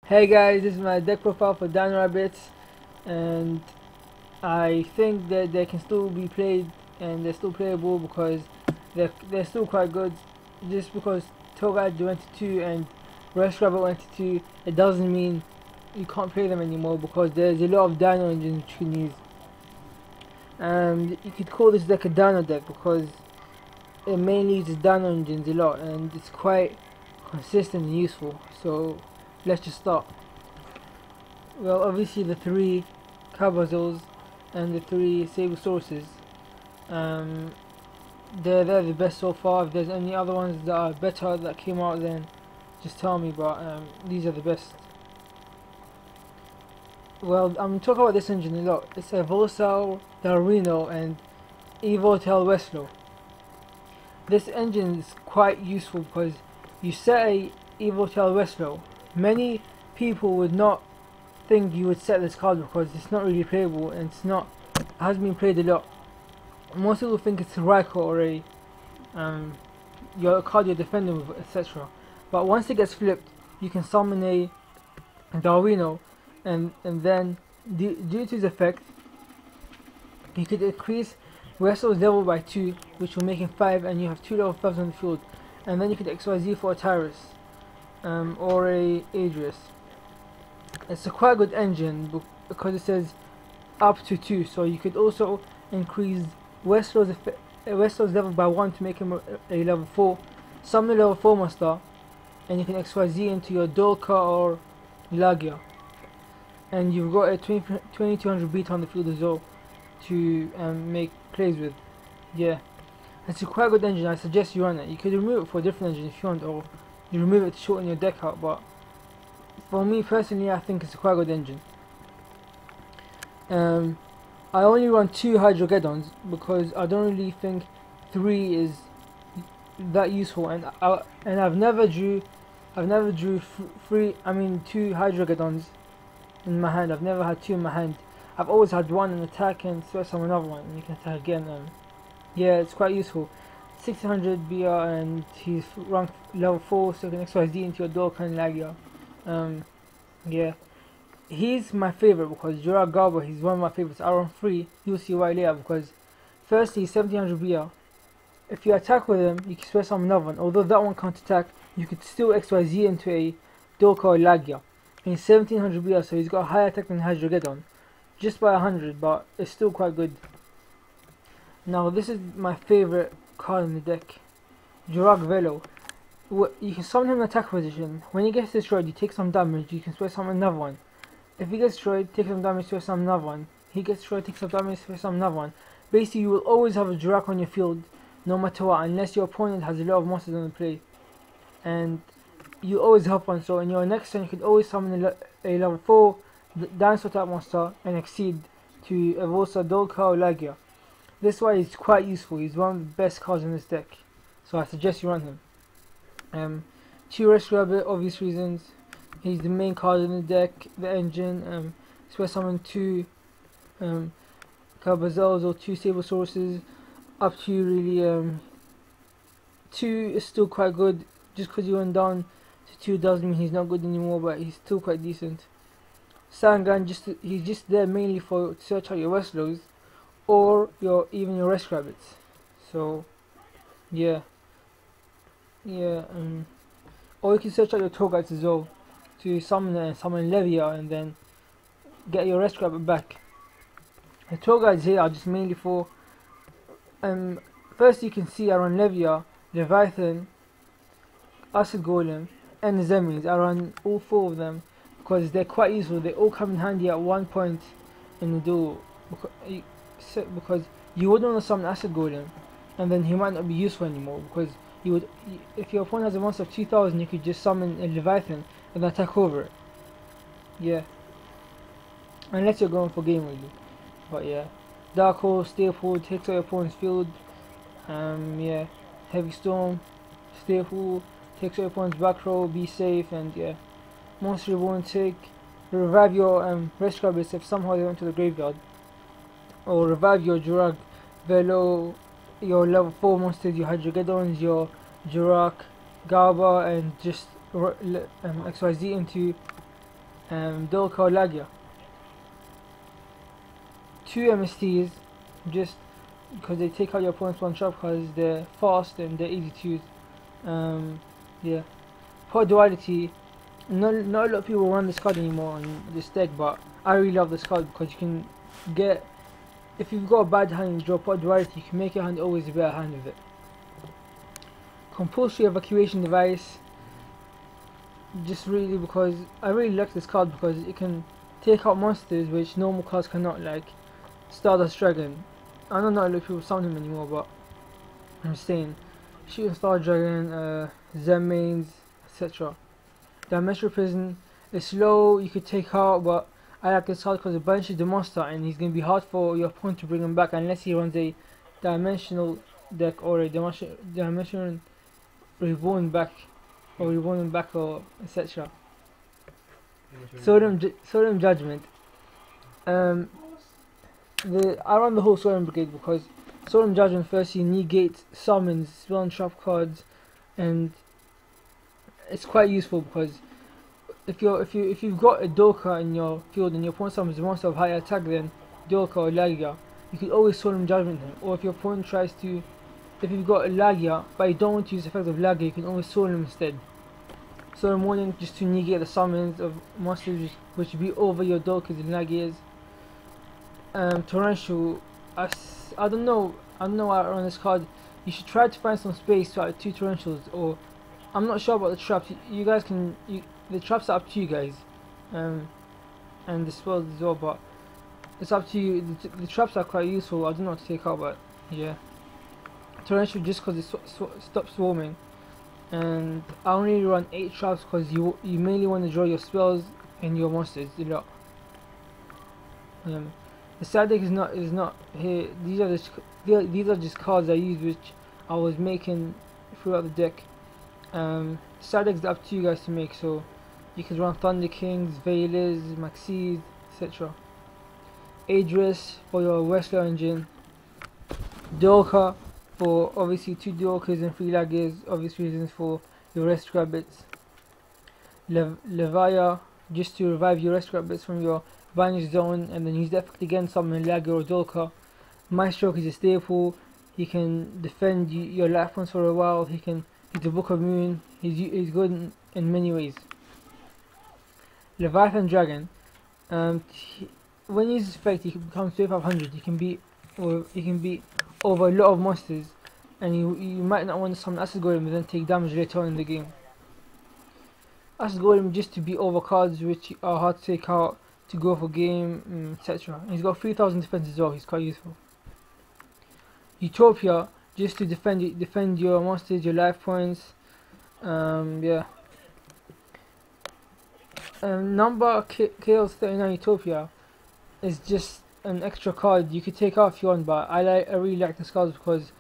Hey guys, this is my deck profile for Dino Rabbits, and I think that they can still be played and they're still playable because they're still quite good. Just because Togad went to 2 and Rush Rabbit went to 2, it doesn't mean you can't play them anymore because there's a lot of Dino engines you can use. And you could call this deck a Dino deck because it mainly uses Dino engines a lot and it's quite consistent and useful. So let's just start. Well, obviously the 3 Cabazos and the 3 Sabersaurus, they're the best so far. If there's any other ones that are better that came out, then just tell me, but these are the best. Well, I'm talking about this engine a lot. It's a Volsal, Dino, and Evotel Westlow. This engine is quite useful because you set a Evotel Westlow. Many people would not think you would set this card because it's not really playable and it hasn't been played a lot. Most people think it's a Riker or a your card you're defending with, etc. But once it gets flipped, you can summon a Darwino, and then due to his effect, you could increase Wrestl's level by 2, which will make him 5, and you have 2 level 5s on the field. And then you could XYZ for a Tyrus or a Adrius. It's a quite good engine because it says up to 2, so you could also increase Westlow's level by 1 to make him a level 4, summon a level 4 monster, and you can XYZ into your Dolka or Lagia. And you've got a 2200 beat on the field as well to make plays with. Yeah, it's a quite good engine. I suggest you run it. You could remove it for a different engine if you want, or you remove it to shorten your deck out, but for me personally, I think it's a quite good engine. I only run 2 Hydrogeddons because I don't really think 3 is that useful, and I've never drew 2 Hydrogeddons in my hand. I've never had 2 in my hand. I've always had 1 in attack and switch on another one, and you can attack again. Yeah, it's quite useful. 1600 BR and he's ranked level 4, so you can XYZ into your Dork and Lagia. Yeah, he's my favorite because Gerard Garber, he's one of my favorites. I run 3, you'll see why later, because firstly, 1700 BR. If you attack with him, you can switch on another one. Although that one can't attack, you could still XYZ into a Dork or Lagia. And he's 1700 BR, so he's got a higher attack than Hydrogeddon. Just by 100, but it's still quite good. Now, this is my favorite card in the deck, Jurag Velo. You can summon him in attack position. When he gets destroyed, you take some damage. You can switch summon another one. If he gets destroyed, take some damage, switch summon another one. He gets destroyed, take some damage, switch summon another one. Basically, you will always have a Jurag on your field, no matter what, unless your opponent has a lot of monsters on the play. And you always have one. So in your next turn, you could always summon a level 4 dinosaur type monster and exceed to Evosa, Dolka or Lagia. This is why he's quite useful. He's one of the best cards in this deck, so I suggest you run him. 2 Rush Rabbit, obvious reasons. He's the main card in the deck. The engine, switch summon 2 Cabazels or 2 Sabersaurus. Up to you really. 2 is still quite good. Just because he went down to 2 doesn't mean he's not good anymore, but he's still quite decent. Sangan, he's just there mainly for to search out your Westlows or even your Rush Rabbits. So yeah, or you can search out your Togads as well to summon Levia and then get your Rush Rabbit back. The Togads here are just mainly for first you can see I run Levia, Leviathan, Acid Golem and Zemis. I run all 4 of them because they're quite useful. They all come in handy at one point in the duel because you wouldn't want to summon Acid Golem and then he might not be useful anymore, because if your opponent has a monster of 2000, you could just summon a Leviathan and attack over it. Yeah, unless you're going for game really. But yeah, Dark Hole, Staple, takes out your opponent's field. Yeah, Heavy Storm, Staple, takes out your opponent's back row, be safe, and yeah. Monster Reborn take, revive your Rush Rabbits if somehow they went to the graveyard, or revive your Jurag Velo, your level 4 monsters, your Hydrogeddons, your Jurak, Garba, and just XYZ into Dolka or Lagia. 2 MSTs, just because they take out your opponent's one shot because they're fast and they're easy to use. Yeah. For duality, not a lot of people run this card anymore on this deck, but I really love this card because you can get, if you've got a bad hand and you draw Pot Duality, you can make your hand always a better hand with it. Compulsory Evacuation Device, just really because I really like this card because it can take out monsters which normal cards cannot, like Stardust Dragon. I know not a lot of people summon him anymore, but I'm saying Shooting Star Dragon, Zen etc. Dimensional Prison is slow, you could take out, but I like this card because it banishes the monster and he's going to be hard for your opponent to bring him back unless he runs a dimensional deck or a dimension reborn back or reborn back or etc. Sodium Judgment. I run the whole Sodium Brigade because Sodium Judgment firstly negates summons, spell and trap cards, and it's quite useful because if you've got a Dolka in your field and your opponent summons a monster of higher attack than Dolka or Lagia, you can always Solemn Judgment him. Or if your opponent tries to, if you've got a Lagia but you don't want to use the effect of Lagia, you can always Solemn instead. Solemn Warning just to negate the summons of monsters which will be over your Dolkas and Lagias. Torrential, I don't know why I run this card. You should try to find some space to add 2 Torrentials, or I'm not sure about the traps. You guys can, the traps are up to you guys, and the spells as well, but it's up to you. The traps are quite useful. I don't know what to take out, but yeah. Torrential just because it stops swarming, and I only run 8 traps because you mainly want to draw your spells and your monsters a lot. The side deck is not here. These are just cards I use which I was making throughout the deck. Side deck is up to you guys to make, so you can run Thunder Kings, Veilers, Maxis, etc. Adris for your Wrestler engine. Dolka for obviously 2 Dolkas and 3 Laggers, obvious reasons for your Rest Rabbits. Levia just to revive your Rest Rabbits from your Vanish Zone and then use the effect again, summon Lagger or Dolka. Maestro is a staple. He can defend your life points for a while. He's the Book of Moon. He's good in many ways. Leviathan Dragon. When he uses effect, he becomes 2500. He can beat over a lot of monsters, and you might not want to summon Acid Golem and then take damage later on in the game. Acid Golem just to beat over cards which are hard to take out, to go for game, etc. He's got 3000 defense as well. He's quite useful. Utopia just to defend your monsters, your life points. Yeah. Number Chaos 39 Utopia is just an extra card you could take out if you want, but I really like this card because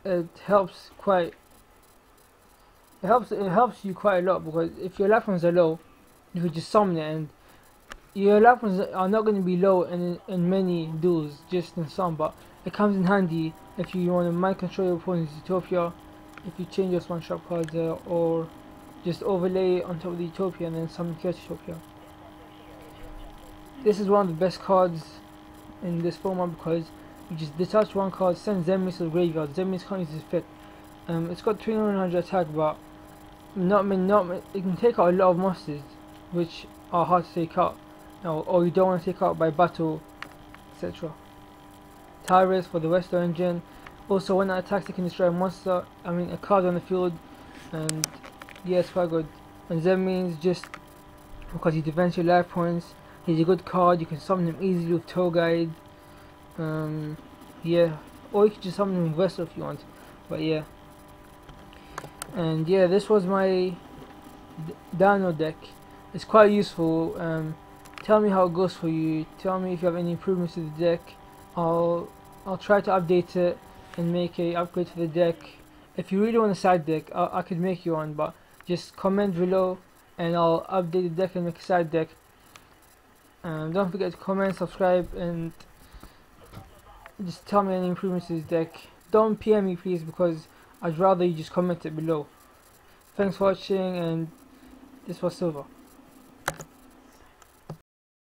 it helps you quite a lot, because if your life points are low, you could just summon it, and your life points are not going to be low in many duels, just in some, but it comes in handy if you want to mind control your opponent's Utopia, if you change your one shot cards or just overlay on top of the Utopia and then summon Chaos Utopia. This is one of the best cards in this format because you just detach one card, send Zenmis to the graveyard. Zenmis can't use his effect. It's got 2900 attack, but it can take out a lot of monsters which are hard to take out, or you don't want to take out by battle, etc. Tyrus for the Western engine. Also, when it attacks, it can destroy a card on the field, and yeah, it's quite good. And Zen means just because he defends your life points. He's a good card. You can summon him easily with Tour Guide. Yeah, or you can just summon him with Vessel if you want. But yeah, and yeah, this was my Dino deck. It's quite useful. Tell me how it goes for you. Tell me if you have any improvements to the deck. I'll try to update it and make a upgrade to the deck. If you really want a side deck, I could make you one, but just comment below and I'll update the deck and make a side deck. Don't forget to comment, subscribe, and just tell me any improvements to this deck. Don't PM me please, because I'd rather you just comment it below. Thanks for watching, and this was Silver.